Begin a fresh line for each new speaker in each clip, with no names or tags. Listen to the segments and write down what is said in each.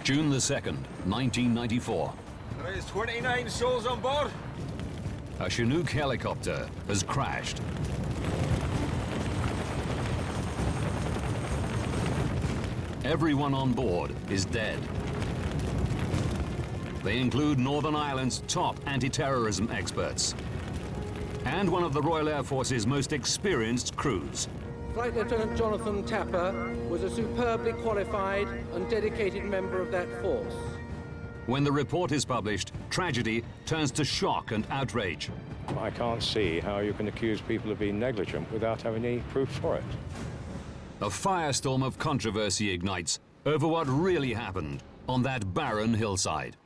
June the 2nd, 1994.
There's 29 souls on board.
A Chinook helicopter has crashed. Everyone on board is dead. They include Northern Ireland's top anti-terrorism experts and one of the Royal Air Force's most experienced crews.
Flight Lieutenant Jonathan Tapper was a superbly qualified and dedicated member of that force.
When the report is published, tragedy turns to shock and outrage.
I can't see how you can accuse people of being negligent without having any proof for it.
A firestorm of controversy ignites over what really happened on that barren hillside.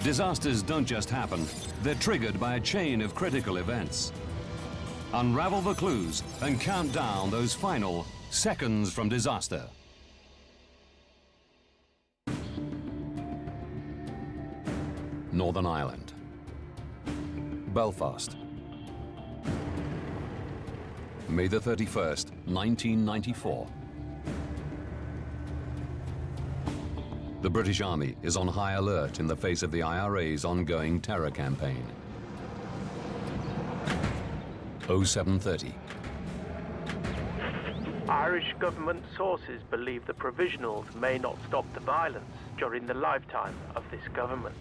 Disasters don't just happen, they're triggered by a chain of critical events. Unravel the clues and count down those final seconds from disaster. Northern Ireland. Belfast. May the 31st, 1994. The British Army is on high alert in the face of the IRA's ongoing terror campaign. 0730.
Irish government sources believe the provisionals may not stop the violence during the lifetime of this government.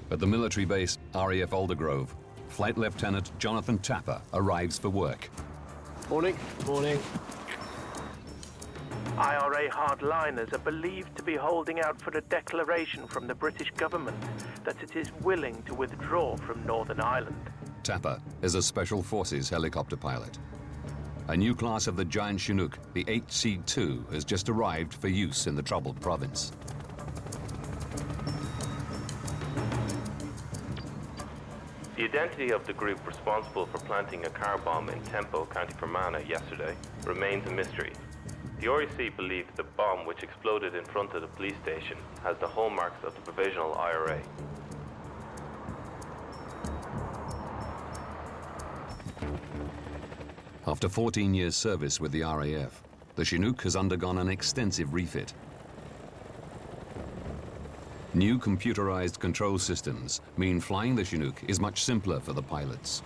At the military base, RAF Aldergrove, Flight Lieutenant Jonathan Tapper arrives for work.
Morning. Morning.
IRA hardliners are believed to be holding out for a declaration from the British government that it is willing to withdraw from Northern Ireland.
Tapper is a Special Forces helicopter pilot. A new class of the giant Chinook, the HC-2, has just arrived for use in the troubled province.
The identity of the group responsible for planting a car bomb in Tempo, County Fermanagh yesterday remains a mystery. The REC believe the bomb, which exploded in front of the police station, has the hallmarks of the provisional IRA.
After 14 years' service with the RAF, the Chinook has undergone an extensive refit. New computerized control systems mean flying the Chinook is much simpler for the pilots.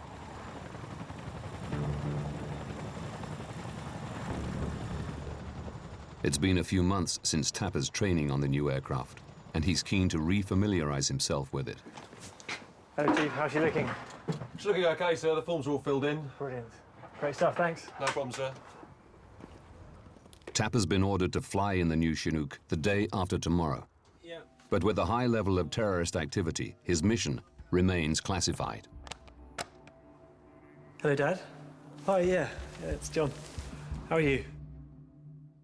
It's been a few months since Tapper's training on the new aircraft, and he's keen to re-familiarize himself with it.
Hello, Chief. How's she looking?
It's looking okay, sir. The forms are all filled in.
Brilliant. Great stuff, thanks.
No problem, sir.
Tapper's been ordered to fly in the new Chinook the day after tomorrow.
Yeah.
But with the high level of terrorist activity, his mission remains classified.
Hello, Dad. Hi, yeah, it's John. How are you?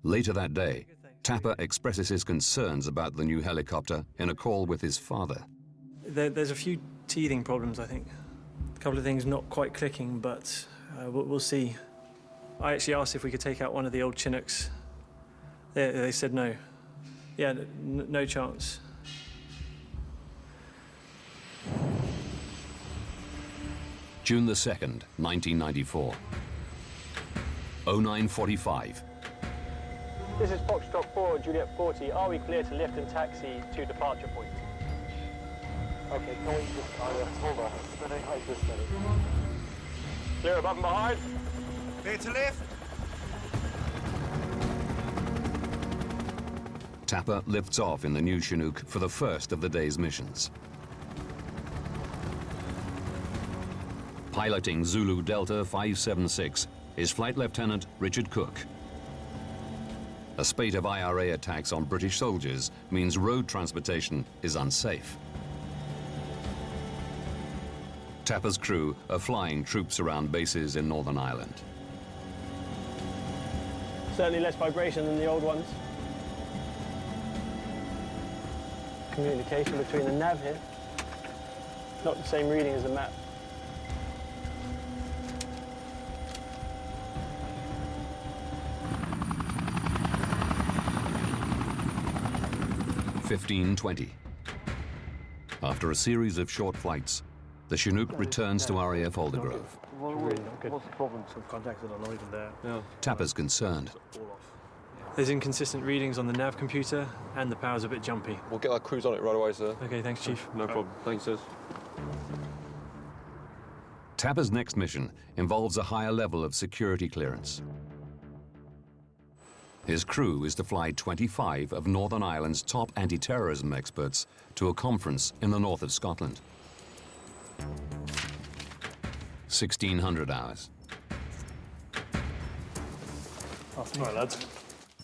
Later that day, Tapper expresses his concerns about the new helicopter in a call with his father.
There's a few teething problems, I think. A couple of things not quite clicking, but we'll see. I actually asked if we could take out one of the old Chinooks. They said no. Yeah, no chance.
June the 2nd, 1994. 0945.
This is Foxtrot 4, Juliet 40. Are we clear to lift and taxi to departure point? Okay, can we just... hold on. Clear above and behind.
Clear to lift.
Tapper lifts off in the new Chinook for the first of the day's missions. Piloting Zulu Delta 576 is Flight Lieutenant Richard Cook. A spate of IRA attacks on British soldiers means road transportation is unsafe. Tapper's crew are flying troops around bases in Northern Ireland.
Certainly less vibration than the old ones. Communication between the nav here. Not the same reading as the map.
(15:20). After a series of short flights, the Chinook returns to RAF Aldergrove.
Really not good.
What's the problem? Some contacts that are not even there.
Yeah.
Tapper's concerned.
All off.
There's inconsistent readings on the nav computer, and the power's a bit jumpy.
We'll get our crews on it right away, sir.
Okay, thanks, Chief.
No problem. Thanks, sir.
Tapper's next mission involves a higher level of security clearance. His crew is to fly 25 of Northern Ireland's top anti-terrorism experts to a conference in the north of Scotland. 1,600 hours.
All right, lads.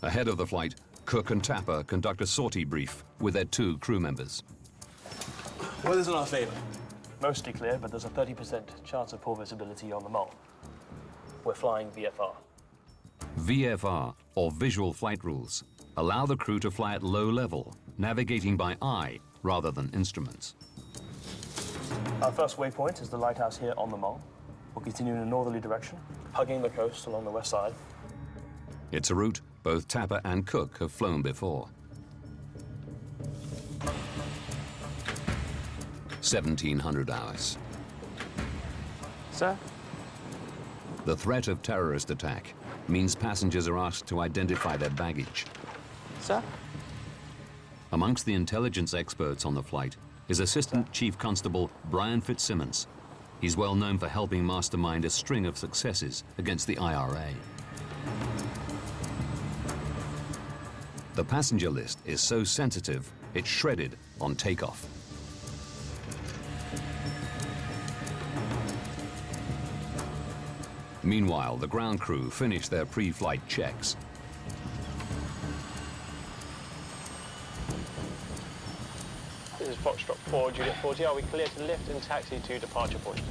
Ahead of the flight, Cook and Tapper conduct a sortie brief with their 2 crew members.
Weather's in our favour.
Mostly clear, but there's a 30% chance of poor visibility on the mole. We're flying VFR.
VFR, or Visual Flight Rules, allow the crew to fly at low level, navigating by eye rather than instruments.
Our first waypoint is the lighthouse here on the mole. We'll continue in a northerly direction, hugging the coast along the west side.
It's a route both Tapper and Cook have flown before. 1,700 hours.
Sir?
The threat of terrorist attack means passengers are asked to identify their baggage.
Sir?
Amongst the intelligence experts on the flight is Assistant Chief Constable Brian Fitzsimmons. He's well known for helping mastermind a string of successes against the IRA. The passenger list is so sensitive, it's shredded on takeoff. Meanwhile, the ground crew finish their pre-flight checks.
This is Foxtrot 4, Juliet 40. Are we clear to lift and taxi to departure point?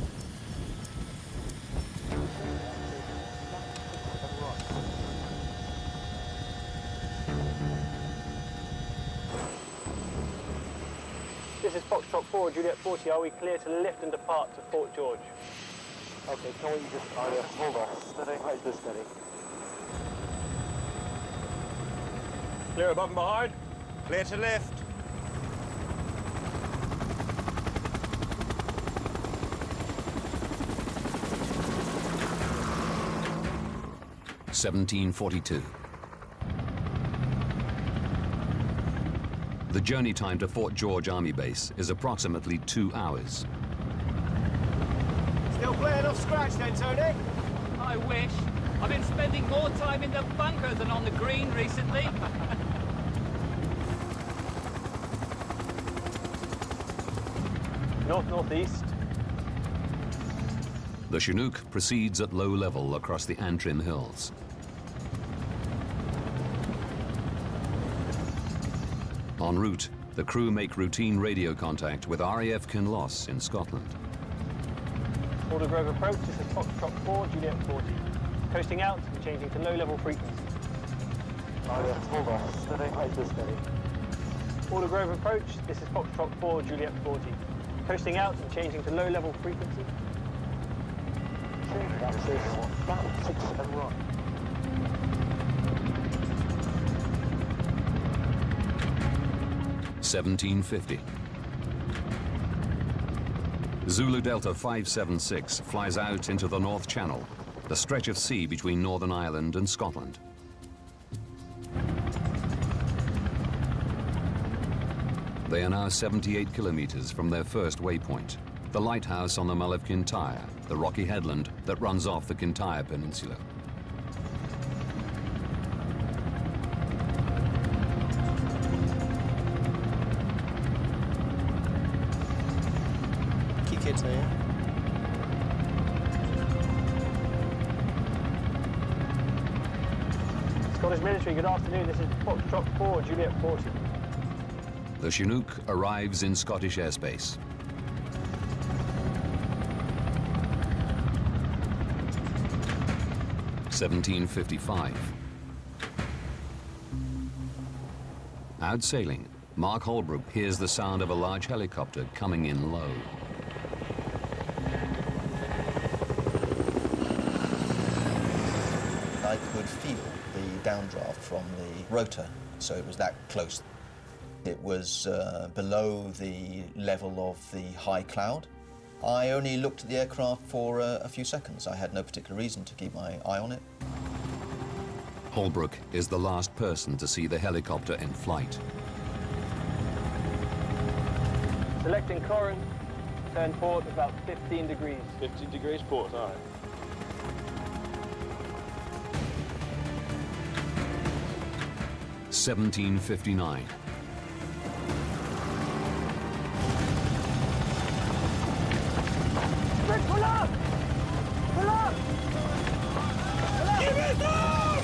This is Foxtrot 4, Juliet 40. Are we clear to lift and depart to Fort George? Okay, can we just hold on? Steady, right, this steady. Clear above and behind.
Clear to lift.
(1742). The journey time to Fort George Army Base is approximately 2 hours.
Still playing off scratch then, Tony?
I wish. I've been spending more time in the bunker than on the green recently.
North-northeast.
The Chinook proceeds at low level across the Antrim Hills. En route, the crew make routine radio contact with RAF Kinloss in Scotland.
Border Grove approach, this is Foxtrot 4, Juliet 40. Coasting out and changing to low-level frequency. Hold on, steady, right, this steady. Border Grove approach, this is Foxtrot 4, Juliet 40. Coasting out and changing to low-level frequency. That's about 6 and right.
(1750). Zulu Delta 576 flies out into the North Channel, the stretch of sea between Northern Ireland and Scotland. They are now 78 kilometers from their first waypoint, the lighthouse on the Mull of Kintyre, the rocky headland that runs off the Kintyre Peninsula.
Scottish Military, good afternoon. This is Foxtrot 4, Juliet 40.
The Chinook arrives in Scottish airspace. (1755). Out sailing, Mark Holbrook hears the sound of a large helicopter coming in low.
I could feel the downdraft from the rotor, so it was that close. It was below the level of the high cloud, I only looked at the aircraft for a few seconds. I had no particular reason to keep my eye on it.
Holbrook is the last person to see the helicopter in flight.
Selecting current, turn port about 15 degrees.
15 degrees port, all right.
$17.59.
Pull up! Pull up! Give it down!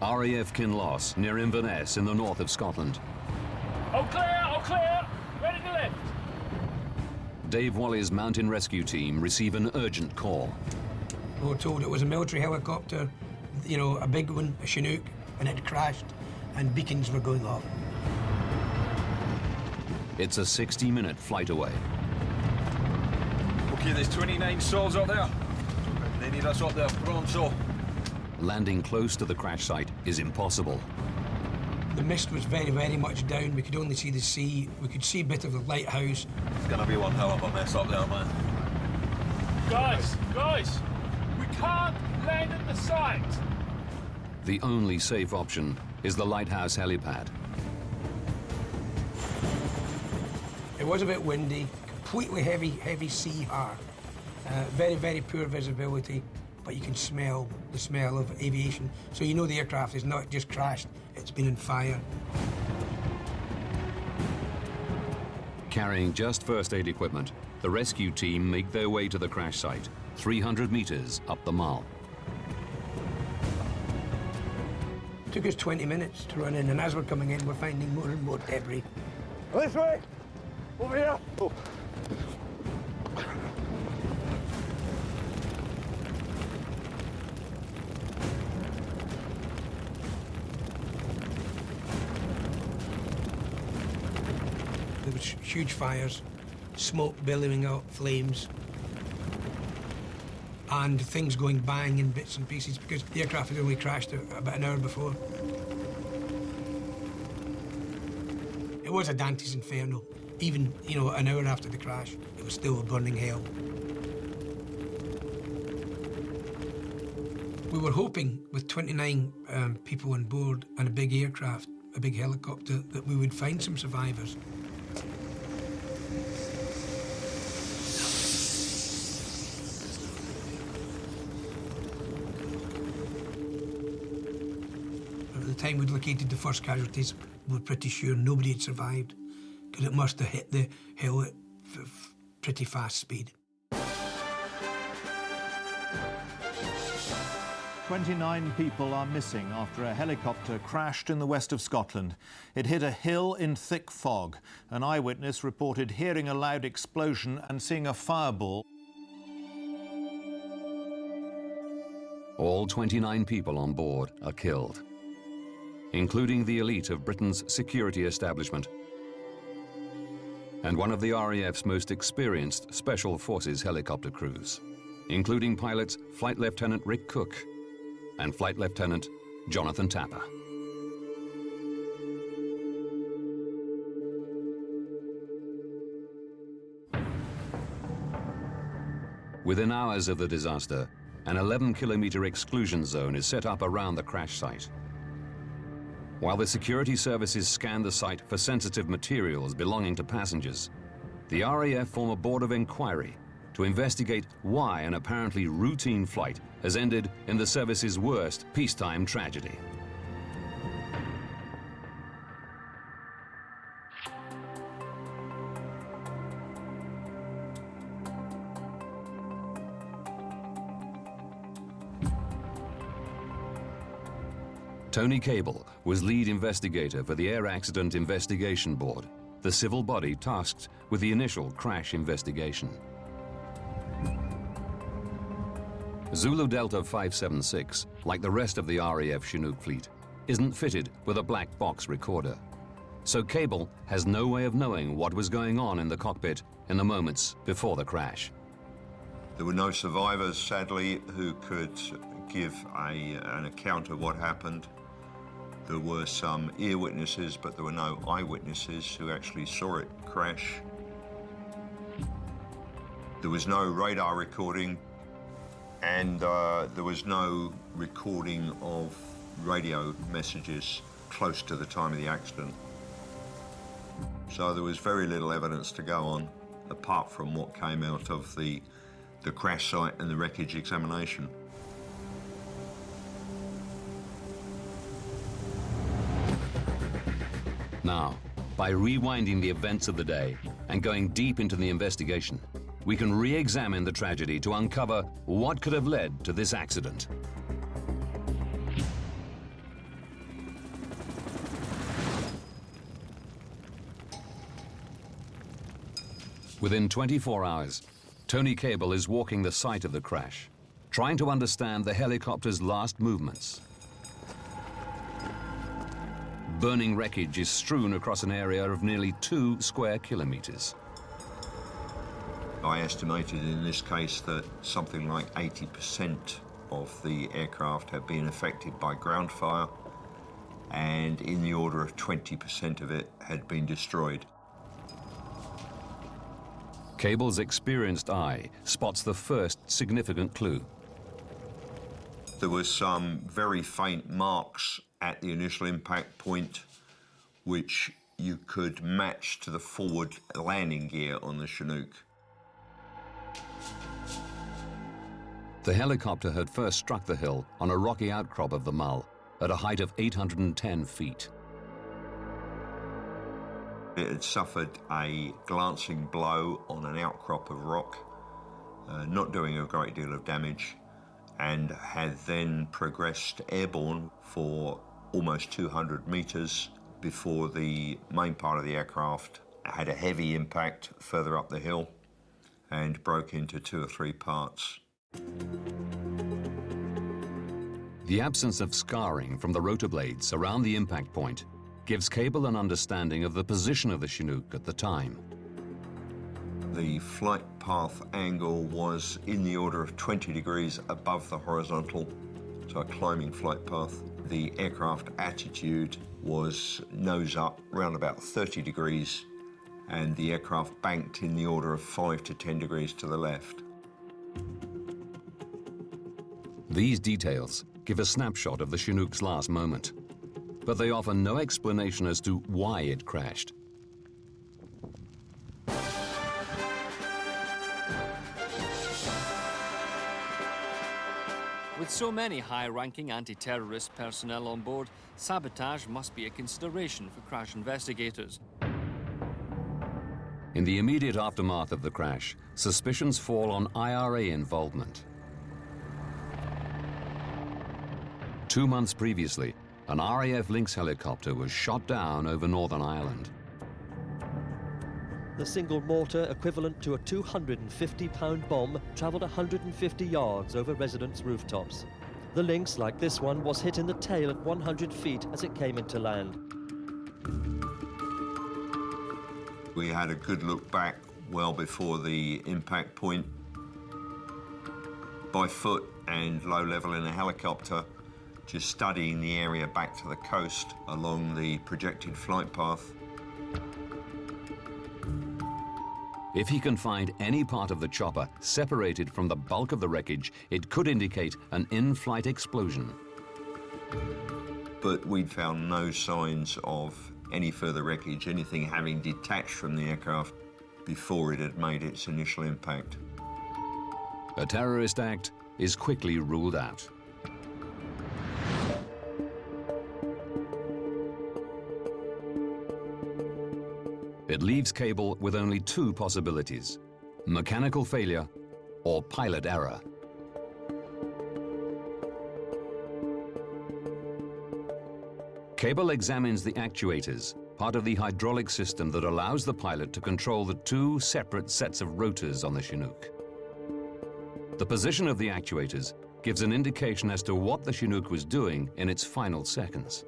RAF Kinloss near Inverness in the north of Scotland.
All clear, all clear. Ready to lift.
Dave Wally's mountain rescue team receive an urgent call.
We were told it was a military helicopter, you know, a big one, a Chinook, and it had crashed, and beacons were going off.
It's a 60-minute flight away.
Okay, there's 29 souls up there. They need us up there pronto.
Landing close to the crash site is impossible.
The mist was very, very much down. We could only see the sea. We could see a bit of the lighthouse.
It's gonna be one hell of a mess up there, man.
Guys, we can't land at the site.
The only safe option is the lighthouse helipad.
It was a bit windy, completely heavy sea air. Very, very poor visibility, but you can smell the smell of aviation. So you know the aircraft is not just crashed, it's been in fire.
Carrying just first aid equipment, the rescue team make their way to the crash site, 300 meters up the Mall.
It took us 20 minutes to run in, and as we're coming in, we're finding more and more debris.
This way! Over here! Oh.
There was huge fires, smoke billowing out, flames, and things going bang in bits and pieces because the aircraft had only crashed about an hour before. It was a Dante's Inferno. Even, you know, an hour after the crash, it was still a burning hell. We were hoping, with 29 people on board and a big aircraft, a big helicopter, that we would find some survivors. At the time we'd located the first casualties, we were pretty sure nobody had survived, because it must have hit the hill at pretty fast speed.
29 people are missing after a helicopter crashed in the west of Scotland. It hit a hill in thick fog. An eyewitness reported hearing a loud explosion and seeing a fireball.
All 29 people on board are killed, including the elite of Britain's security establishment and one of the RAF's most experienced Special Forces helicopter crews, including pilots Flight Lieutenant Rick Cook and Flight Lieutenant Jonathan Tapper. Within hours of the disaster, an 11-kilometer exclusion zone is set up around the crash site. While the security services scan the site for sensitive materials belonging to passengers, the RAF form a board of inquiry to investigate why an apparently routine flight has ended in the service's worst peacetime tragedy. Tony Cable was lead investigator for the Air Accident Investigation Board, the civil body tasked with the initial crash investigation. Zulu Delta 576, like the rest of the RAF Chinook fleet, isn't fitted with a black box recorder. So Cable has no way of knowing what was going on in the cockpit in the moments before the crash.
There were no survivors, sadly, who could give an account of what happened. There were some ear witnesses, but there were no eyewitnesses who actually saw it crash. There was no radar recording, and there was no recording of radio messages close to the time of the accident. So there was very little evidence to go on, apart from what came out of the crash site and the wreckage examination.
Now, by rewinding the events of the day and going deep into the investigation, we can re-examine the tragedy to uncover what could have led to this accident. Within 24 hours, Tony Cable is walking the site of the crash, trying to understand the helicopter's last movements. Burning wreckage is strewn across an area of nearly 2 square kilometers.
I estimated in this case that something like 80% of the aircraft had been affected by ground fire, and in the order of 20% of it had been destroyed.
Cable's experienced eye spots the first significant clue.
There were some very faint marks at the initial impact point, which you could match to the forward landing gear on the Chinook.
The helicopter had first struck the hill on a rocky outcrop of the Mull at a height of 810 feet.
It had suffered a glancing blow on an outcrop of rock, not doing a great deal of damage, and had then progressed airborne for almost 200 meters before the main part of the aircraft had a heavy impact further up the hill and broke into 2 or 3 parts.
The absence of scarring from the rotor blades around the impact point gives Cable an understanding of the position of the Chinook at the time.
The flight path angle was in the order of 20 degrees above the horizontal, so a climbing flight path. The aircraft attitude was nose up, around about 30 degrees, and the aircraft banked in the order of 5 to 10 degrees to the left.
These details give a snapshot of the Chinook's last moment, but they offer no explanation as to why it crashed.
With so many high-ranking anti-terrorist personnel on board, sabotage must be a consideration for crash investigators.
In the immediate aftermath of the crash, suspicions fall on IRA involvement. 2 months previously, an RAF Lynx helicopter was shot down over Northern Ireland.
The single mortar equivalent to a 250-pound bomb travelled 150 yards over residents' rooftops. The Lynx, like this one, was hit in the tail at 100 feet as it came into land.
We had a good look back well before the impact point. By foot and low level in a helicopter, just studying the area back to the coast along the projected flight path.
If he can find any part of the chopper separated from the bulk of the wreckage, it could indicate an in-flight explosion.
But we'd found no signs of any further wreckage, anything having detached from the aircraft before it had made its initial impact.
A terrorist act is quickly ruled out. It leaves Cable with only 2 possibilities: mechanical failure or pilot error. Cable examines the actuators, part of the hydraulic system that allows the pilot to control the 2 separate sets of rotors on the Chinook. The position of the actuators gives an indication as to what the Chinook was doing in its final seconds.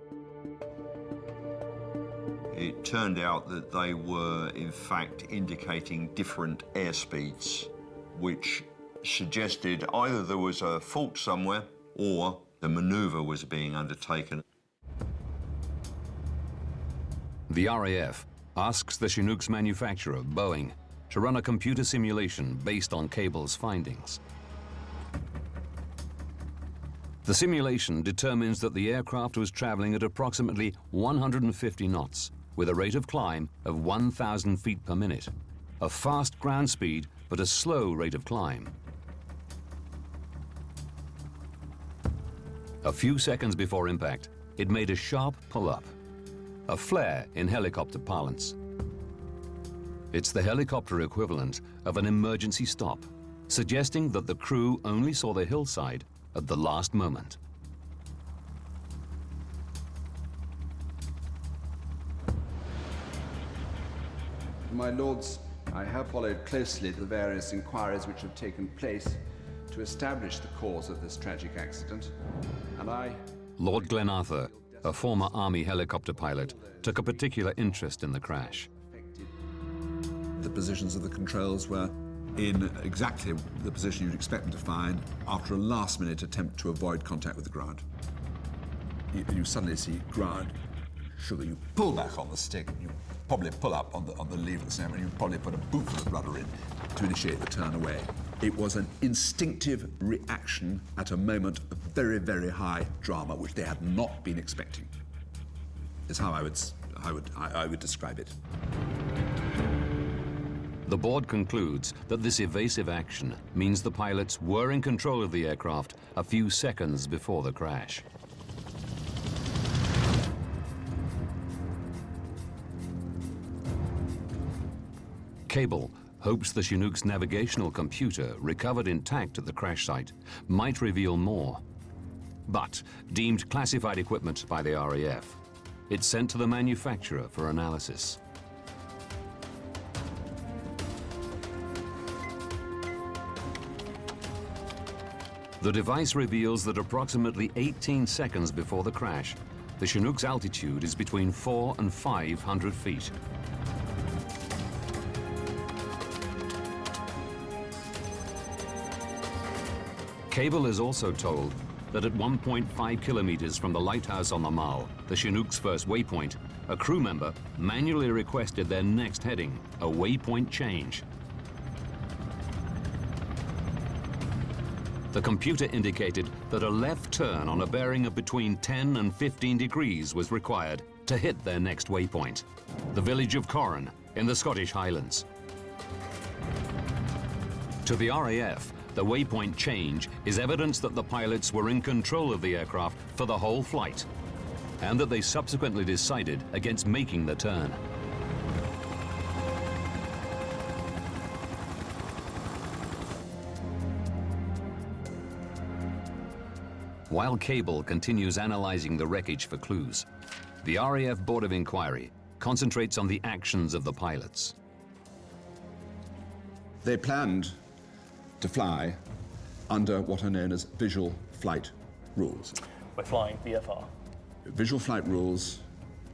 It turned out that they were, in fact, indicating different airspeeds, which suggested either there was a fault somewhere or the maneuver was being undertaken.
The RAF asks the Chinook's manufacturer, Boeing, to run a computer simulation based on Cable's findings. The simulation determines that the aircraft was traveling at approximately 150 knots with a rate of climb of 1,000 feet per minute, a fast ground speed but a slow rate of climb. A few seconds before impact, it made a sharp pull-up, a flare in helicopter parlance. It's the helicopter equivalent of an emergency stop, suggesting that the crew only saw the hillside at the last moment.
My Lords, I have followed closely the various inquiries which have taken place to establish the cause of this tragic accident, and
Lord Glenarthur, a former Army helicopter pilot, took a particular interest in the crash.
The positions of the controls were in exactly the position you'd expect them to find after a last-minute attempt to avoid contact with the ground. You suddenly see ground sugar. You pull back on the stick, you probably pull up on the lever at the same time, and you probably put a bootful of rudder in to initiate the turn away. It was an instinctive reaction at a moment of very, very high drama, which they had not been expecting, is how I would describe it.
The board concludes that this evasive action means the pilots were in control of the aircraft a few seconds before the crash. Cable hopes the Chinook's navigational computer, recovered intact at the crash site, might reveal more. But, deemed classified equipment by the RAF, it's sent to the manufacturer for analysis. The device reveals that approximately 18 seconds before the crash, the Chinook's altitude is between 400 and 500 feet. Cable is also told that at 1.5 kilometers from the lighthouse on the Mall, the Chinook's first waypoint, a crew member manually requested their next heading, a waypoint change. The computer indicated that a left turn on a bearing of between 10 and 15 degrees was required to hit their next waypoint, the village of Corran in the Scottish Highlands. To the RAF, the waypoint change is evidence that the pilots were in control of the aircraft for the whole flight, and that they subsequently decided against making the turn. While Cable continues analyzing the wreckage for clues, the RAF Board of Inquiry concentrates on the actions of the pilots.
They planned to fly under what are known as visual flight rules.
We're flying VFR.
Visual flight rules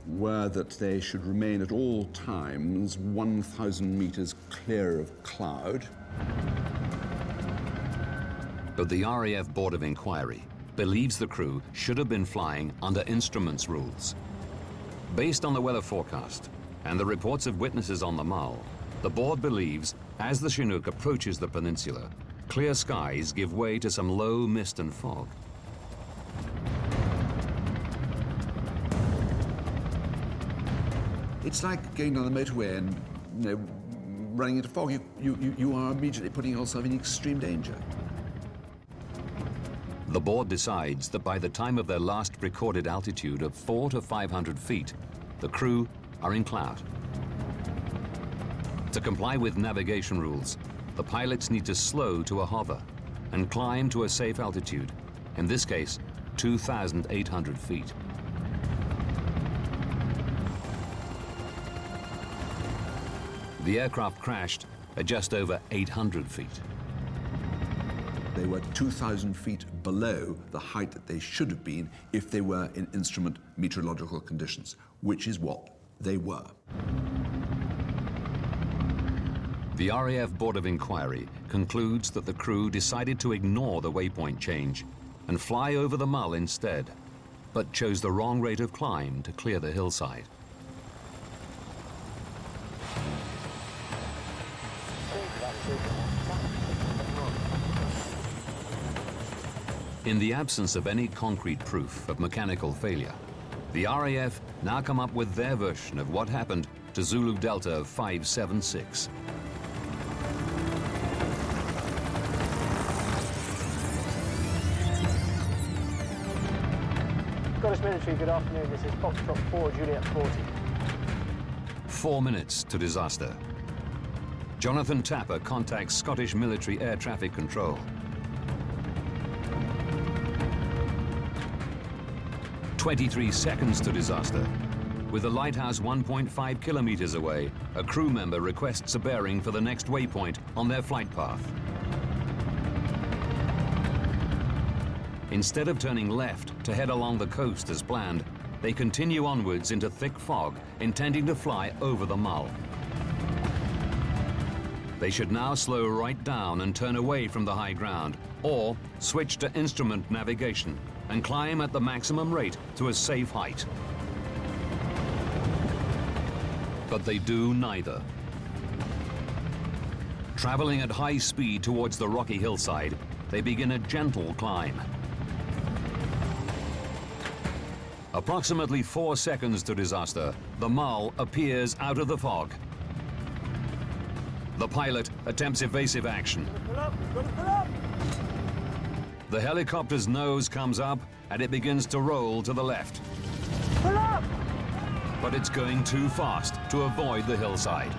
were that they should remain at all times 1,000 meters clear of cloud.
But the RAF Board of Inquiry believes the crew should have been flying under instruments rules. Based on the weather forecast and the reports of witnesses on the Mall, the board believes as the Chinook approaches the peninsula, clear skies give way to some low mist and fog.
It's like going down the motorway and, running into fog. You are immediately putting yourself in extreme danger.
The board decides that by the time of their last recorded altitude of 400 to 500 feet, the crew are in cloud. To comply with navigation rules, the pilots need to slow to a hover and climb to a safe altitude, in this case, 2,800 feet. The aircraft crashed at just over 800 feet.
They were 2,000 feet below the height that they should have been if they were in instrument meteorological conditions, which is what they were.
The RAF Board of Inquiry concludes that the crew decided to ignore the waypoint change and fly over the Mull instead, but chose the wrong rate of climb to clear the hillside. In the absence of any concrete proof of mechanical failure, the RAF now come up with their version of what happened to Zulu Delta 576.
Scottish Military, good afternoon. This is Foxtrot 4, Juliet 40.
4 minutes to disaster. Jonathan Tapper contacts Scottish Military Air Traffic Control. 23 seconds to disaster. With the lighthouse 1.5 kilometers away, a crew member requests a bearing for the next waypoint on their flight path. Instead of turning left to head along the coast as planned, they continue onwards into thick fog, intending to fly over the Mull. They should now slow right down and turn away from the high ground, or switch to instrument navigation and climb at the maximum rate to a safe height. But they do neither. Traveling at high speed towards the rocky hillside, they begin a gentle climb. Approximately 4 seconds to disaster, the Mull appears out of the fog. The pilot attempts evasive action. The helicopter's nose comes up and it begins to roll to the left.
Pull up!
But it's going too fast to avoid the hillside.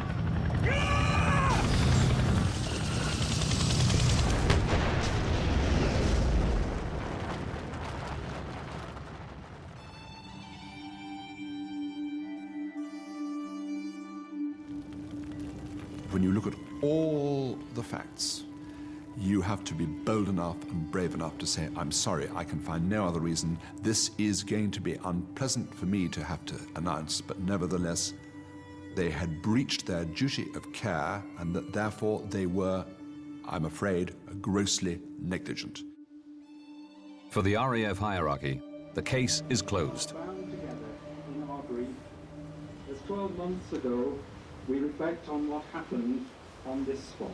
When you look at all the facts, you have to be bold enough and brave enough to say, I'm sorry, I can find no other reason. This is going to be unpleasant for me to have to announce, but nevertheless, they had breached their duty of care and that therefore they were, I'm afraid, grossly negligent.
For the RAF hierarchy, the case is closed.
Bound together in our grief, as 12 months ago, we reflect on what happened on this spot.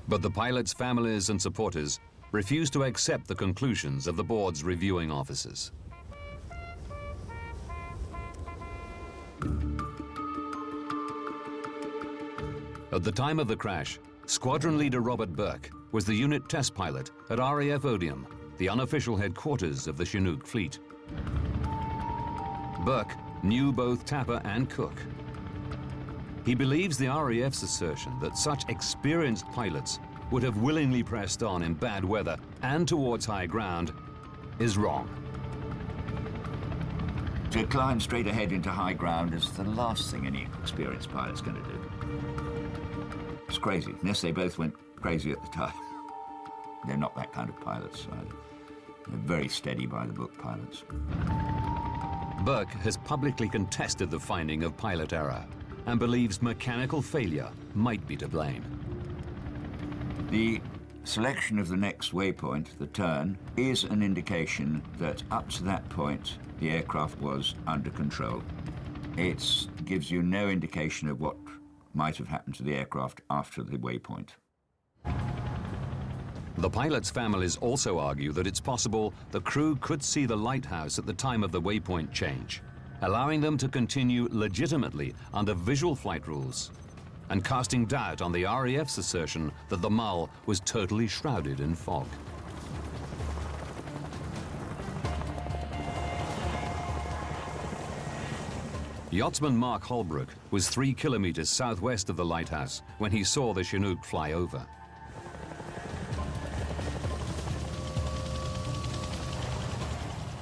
But the pilots' families and supporters refuse to accept the conclusions of the board's reviewing officers. At the time of the crash, Squadron Leader Robert Burke was the unit test pilot at RAF Odium, the unofficial headquarters of the Chinook fleet. Burke knew both Tapper and Cook. He believes the RAF's assertion that such experienced pilots would have willingly pressed on in bad weather and towards high ground is wrong.
To climb straight ahead into high ground is the last thing any experienced pilot's going to do. It's crazy, unless they both went crazy at the time. They're not that kind of pilots. They're very steady by-the-book pilots.
Burke has publicly contested the finding of pilot error and believes mechanical failure might be to blame.
The selection of the next waypoint, the turn, is an indication that up to that point, the aircraft was under control. It gives you no indication of what might have happened to the aircraft after the waypoint.
The pilots' families also argue that it's possible the crew could see the lighthouse at the time of the waypoint change, allowing them to continue legitimately under visual flight rules, and casting doubt on the RAF's assertion that the Mull was totally shrouded in fog. Yachtsman Mark Holbrook was 3 kilometers southwest of the lighthouse when he saw the Chinook fly over.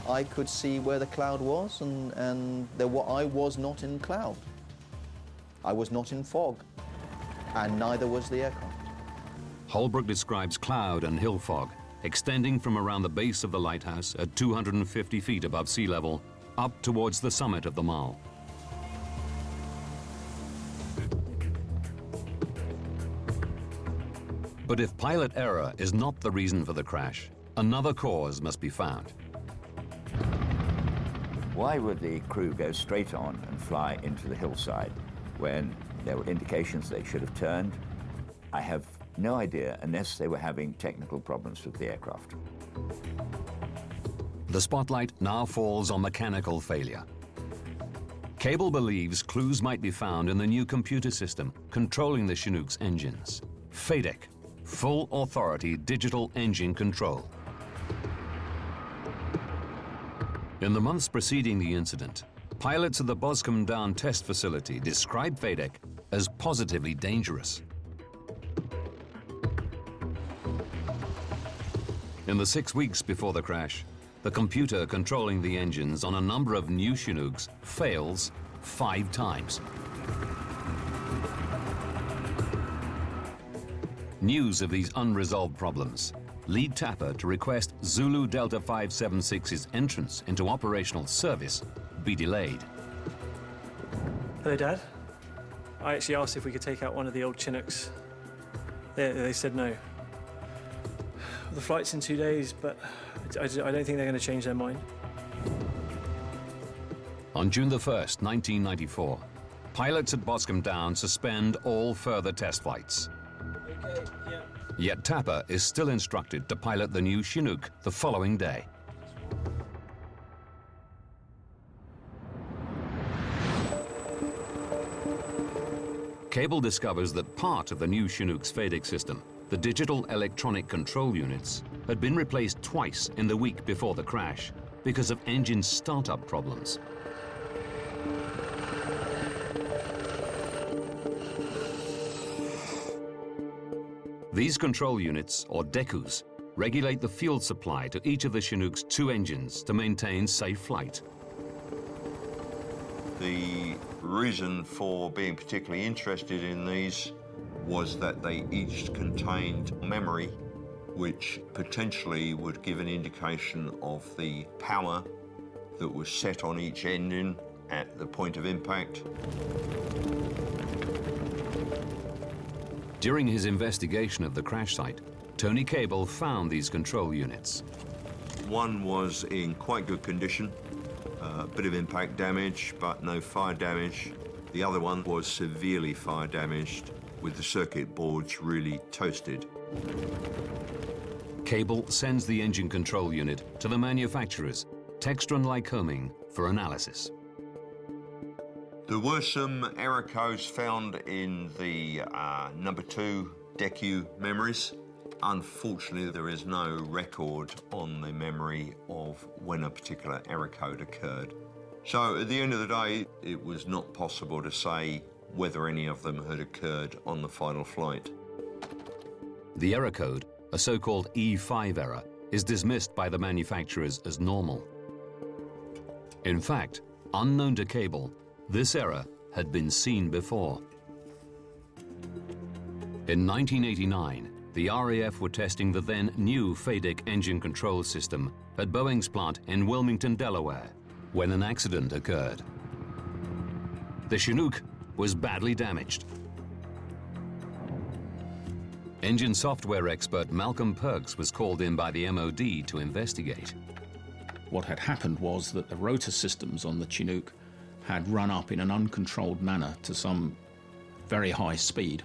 I could see where the cloud was, and I was not in cloud. I was not in fog, and neither was the aircraft.
Holbrook describes cloud and hill fog extending from around the base of the lighthouse at 250 feet above sea level up towards the summit of the Mull. But if pilot error is not the reason for the crash, another cause must be found.
Why would the crew go straight on and fly into the hillside when there were indications they should have turned? I have no idea, unless they were having technical problems with the aircraft.
The spotlight now falls on mechanical failure. Cable believes clues might be found in the new computer system controlling the Chinook's engines. FADEC, Full Authority Digital Engine Control. In the months preceding the incident, pilots at the Boscombe Down test facility described FADEC as positively dangerous. In the 6 weeks before the crash, the computer controlling the engines on a number of new Chinooks fails 5 times. News of these unresolved problems lead Tapper to request Zulu Delta 576's entrance into operational service be delayed.
Hello, Dad. I actually asked if we could take out one of the old Chinooks. They said no. The flight's in 2 days, but I don't think they're going to change their mind.
On June the 1st, 1994, pilots at Boscombe Down suspend all further test flights.
Okay, yeah.
Yet Tapper is still instructed to pilot the new Chinook the following day. Cable discovers that part of the new Chinook's FADEC system, the digital electronic control units, had been replaced twice in the week before the crash because of engine startup problems. These control units, or DECUs, regulate the fuel supply to each of the Chinook's 2 engines to maintain safe flight.
The reason for being particularly interested in these was that they each contained memory which potentially would give an indication of the power that was set on each engine at the point of impact.
During his investigation of the crash site, Tony Cable found these control units.
One was in quite good condition, a bit of impact damage, but no fire damage. The other one was severely fire damaged, with the circuit boards really toasted.
Cable sends the engine control unit to the manufacturers, Textron Lycoming, for analysis.
There were some error codes found in the number 2 DECU memories. Unfortunately, there is no record on the memory of when a particular error code occurred. So at the end of the day, it was not possible to say whether any of them had occurred on the final flight.
The error code, a so-called E5 error, is dismissed by the manufacturers as normal. In fact, unknown to Cable, this error had been seen before. In 1989, the RAF were testing the then new FADEC engine control system at Boeing's plant in Wilmington, Delaware, when an accident occurred. The Chinook was badly damaged. Engine software expert Malcolm Perks was called in by the MOD to investigate.
What had happened was that the rotor systems on the Chinook had run up in an uncontrolled manner to some very high speed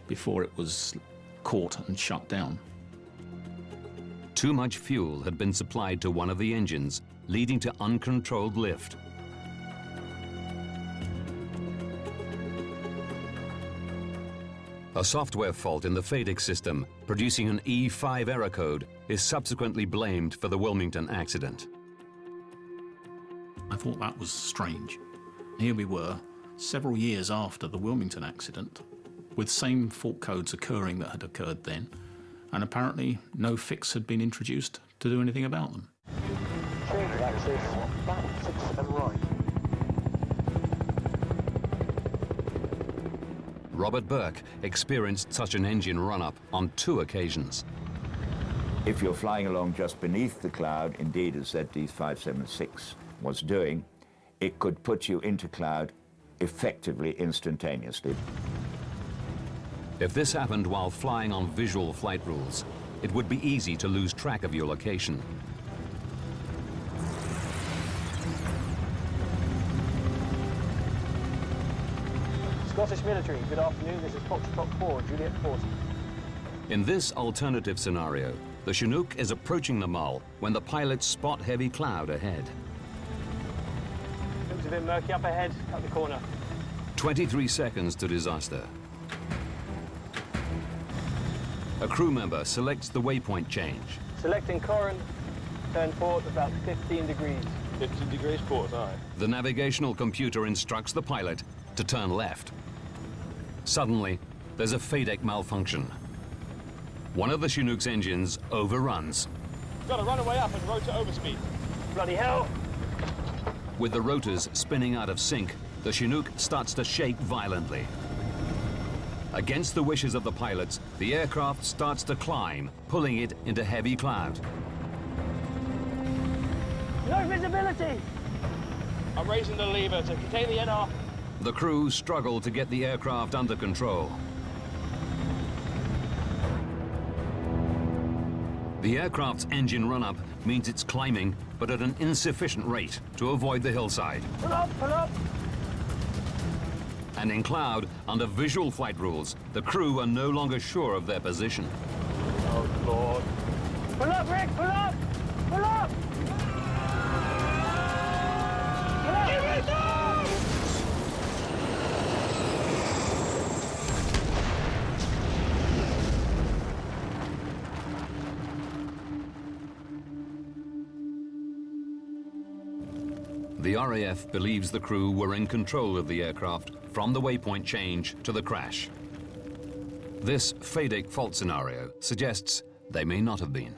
before it was caught and shut down.
Too much fuel had been supplied to one of the engines, leading to uncontrolled lift. A software fault in the FADEC system, producing an E5 error code, is subsequently blamed for the Wilmington accident.
I thought that was strange. Here we were, several years after the Wilmington accident, with same fault codes occurring that had occurred then, and apparently no fix had been introduced to do anything about them.
Change of axis, back 6 and right.
Robert Burke experienced such an engine run-up on 2 occasions.
If you're flying along just beneath the cloud, indeed as ZD576 was doing, it could put you into cloud effectively instantaneously.
If this happened while flying on visual flight rules, it would be easy to lose track of your location.
Scottish military, good afternoon. This is Foxtrot 4, Juliet 40.
In this alternative scenario, the Chinook is approaching the Mull when the pilots spot heavy cloud ahead.
Looks a bit murky up ahead, cut the corner.
23 seconds to disaster. A crew member selects the waypoint change.
Selecting Corin, turn port about 15 degrees.
15 degrees port, all right.
The navigational computer instructs the pilot to turn left. Suddenly, there's a FADEC malfunction. One of the Chinook's engines overruns.
Got to run away up and rotor overspeed.
Bloody hell!
With the rotors spinning out of sync, the Chinook starts to shake violently. Against the wishes of the pilots, the aircraft starts to climb, pulling it into heavy cloud.
No visibility!
I'm raising the lever to contain the NR.
The crew struggle to get the aircraft under control. The aircraft's engine run-up means it's climbing, but at an insufficient rate to avoid the hillside.
Pull up, pull up!
And in cloud, under visual flight rules, the crew are no longer sure of their position.
Oh, Lord.
Pull up, Rick, pull up! Pull up! Pull up! Give it down!
The RAF believes the crew were in control of the aircraft from the waypoint change to the crash. This FADEC fault scenario suggests they may not have been.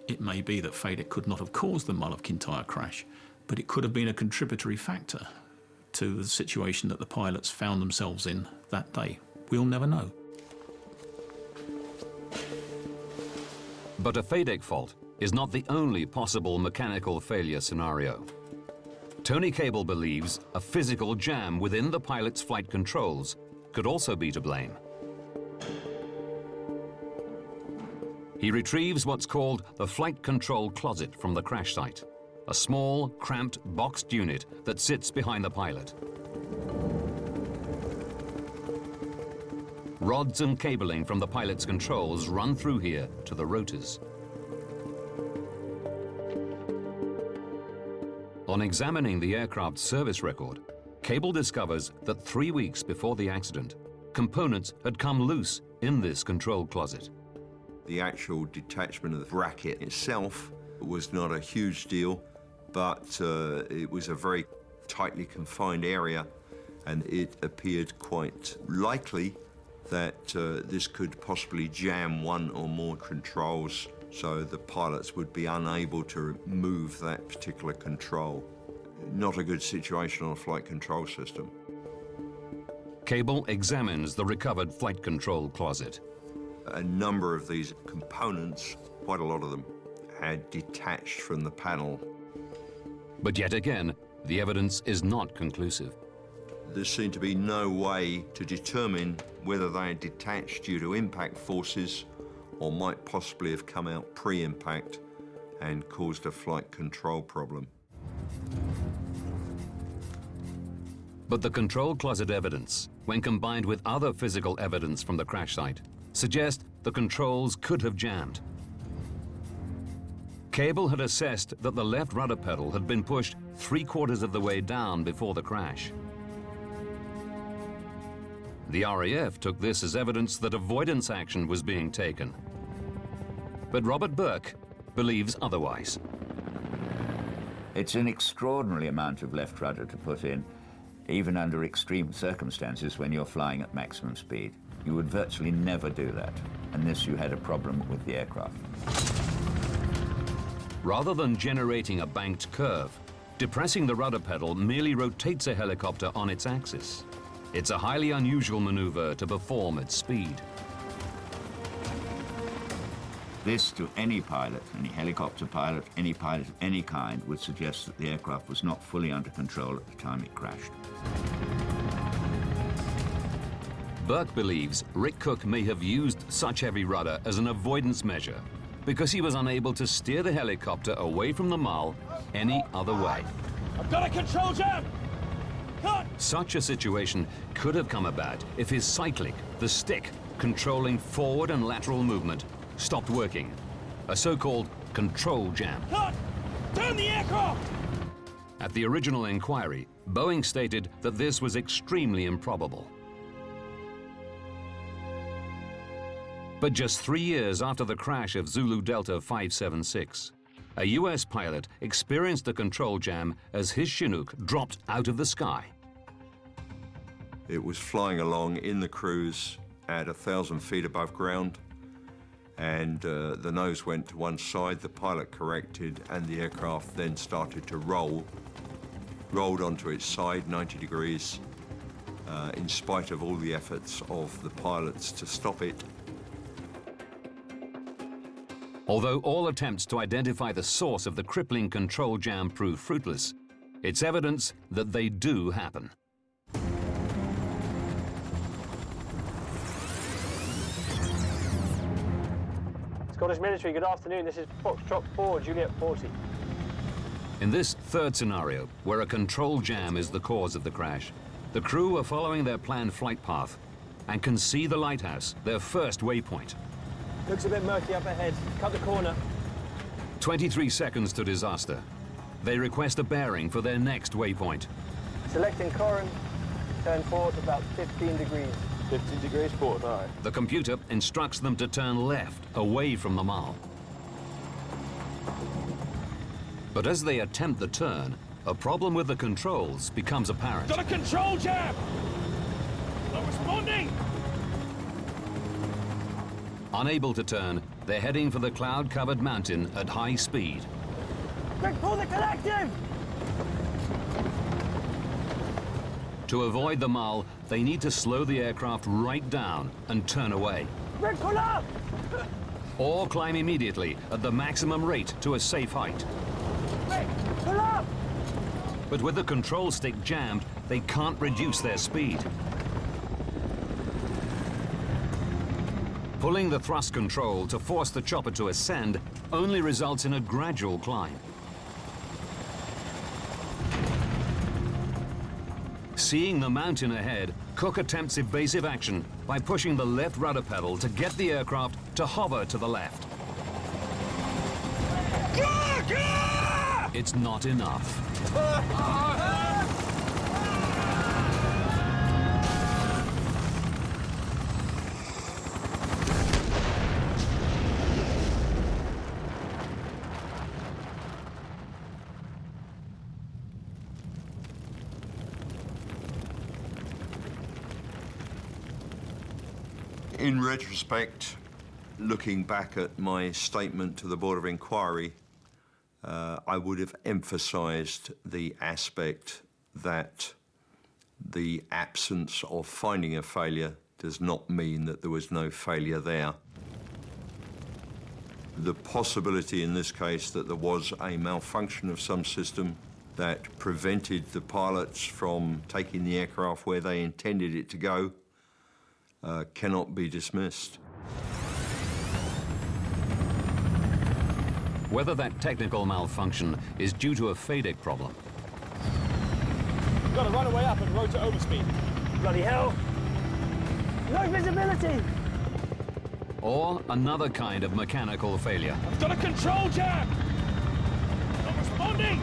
It may be that FADEC could not have caused the Mull of Kintyre crash, but it could have been a contributory factor to the situation that the pilots found themselves in that day. We'll never know.
But a FADEC fault is not the only possible mechanical failure scenario. Tony Cable believes a physical jam within the pilot's flight controls could also be to blame. He retrieves what's called the flight control closet from the crash site, a small, cramped, boxed unit that sits behind the pilot. Rods and cabling from the pilot's controls run through here to the rotors. On examining the aircraft's service record, Cable discovers that 3 weeks before the accident, components had come loose in this control closet.
The actual detachment of the bracket itself was not a huge deal, but it was a very tightly confined area, and it appeared quite likely that this could possibly jam one or more controls, so the pilots would be unable to move that particular control. Not a good situation on a flight control system.
Cable examines the recovered flight control closet.
A number of these components, quite a lot of them, had detached from the panel.
But yet again, the evidence is not conclusive.
There seemed to be no way to determine whether they had detached due to impact forces or might possibly have come out pre-impact and caused a flight control problem.
But the control closet evidence, when combined with other physical evidence from the crash site, suggest the controls could have jammed. Cable had assessed that the left rudder pedal had been pushed 3/4 of the way down before the crash. The RAF took this as evidence that avoidance action was being taken. But Robert Burke believes otherwise.
It's an extraordinary amount of left rudder to put in, even under extreme circumstances when you're flying at maximum speed. You would virtually never do that, unless you had a problem with the aircraft.
Rather than generating a banked curve, depressing the rudder pedal merely rotates a helicopter on its axis. It's a highly unusual maneuver to perform at speed.
This, to any pilot, any helicopter pilot, any pilot of any kind, would suggest that the aircraft was not fully under control at the time it crashed.
Burke believes Rick Cook may have used such heavy rudder as an avoidance measure because he was unable to steer the helicopter away from the Mall any other way.
I've got a control jam! Cut!
Such a situation could have come about if his cyclic, the stick controlling forward and lateral movement, stopped working. A so-called control jam.
Cut! Turn the aircraft!
At the original inquiry, Boeing stated that this was extremely improbable. But just 3 years after the crash of Zulu Delta 576, a US pilot experienced a control jam as his Chinook dropped out of the sky.
It was flying along in the cruise at 1,000 feet above ground, and the nose went to one side, the pilot corrected, and the aircraft then started to rolled onto its side 90 degrees, in spite of all the efforts of the pilots to stop it.
Although all attempts to identify the source of the crippling control jam proved fruitless, it's evidence that they do happen.
Scottish Military, good afternoon. This is Foxtrot 4, Juliet 40.
In this third scenario, where a control jam is the cause of the crash, the crew are following their planned flight path and can see the lighthouse, their first waypoint.
Looks a bit murky up ahead. Cut the corner.
23 seconds to disaster. They request a bearing for their next waypoint.
Selecting Corin. Turn port about 15 degrees. 15 degrees port, all right.
The computer instructs them to turn left, away from the Mall. But as they attempt the turn, a problem with the controls becomes apparent.
Got a control jam! Not responding!
Unable to turn, they're heading for the cloud-covered mountain at high speed.
Quick, pull the collective!
To avoid the Mall, they need to slow the aircraft right down and turn away.
Rick, pull up!
Or climb immediately at the maximum rate to a safe height.
Rick, pull up!
But with the control stick jammed, they can't reduce their speed. Pulling the thrust control to force the chopper to ascend only results in a gradual climb. Seeing the mountain ahead, Cook attempts evasive action by pushing the left rudder pedal to get the aircraft to hover to the left. It's not enough.
In retrospect, looking back at my statement to the Board of Inquiry, I would have emphasised the aspect that the absence of finding a failure does not mean that there was no failure there. The possibility in this case that there was a malfunction of some system that prevented the pilots from taking the aircraft where they intended it to go cannot be dismissed.
Whether that technical malfunction is due to a FADEC problem.
Got to run away up and rotor overspeed.
Bloody hell! No visibility!
Or another kind of mechanical failure.
I've got a control jam! Not responding!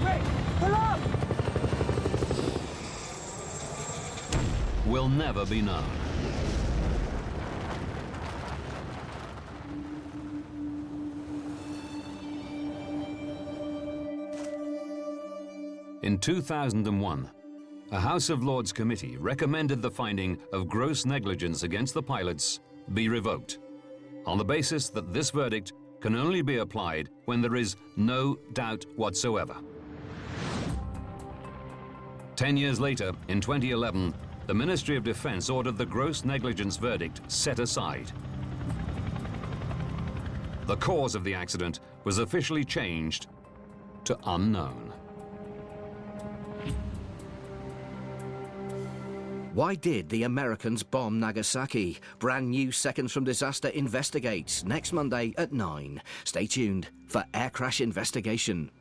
Rick, pull up!
Will never be known. In 2001, a House of Lords committee recommended the finding of gross negligence against the pilots be revoked, on the basis that this verdict can only be applied when there is no doubt whatsoever. 10 years later, in 2011, the Ministry of Defense ordered the gross negligence verdict set aside. The cause of the accident was officially changed to unknown.
Why did the Americans bomb Nagasaki? Brand new Seconds from Disaster investigates next Monday at 9. Stay tuned for Air Crash Investigation.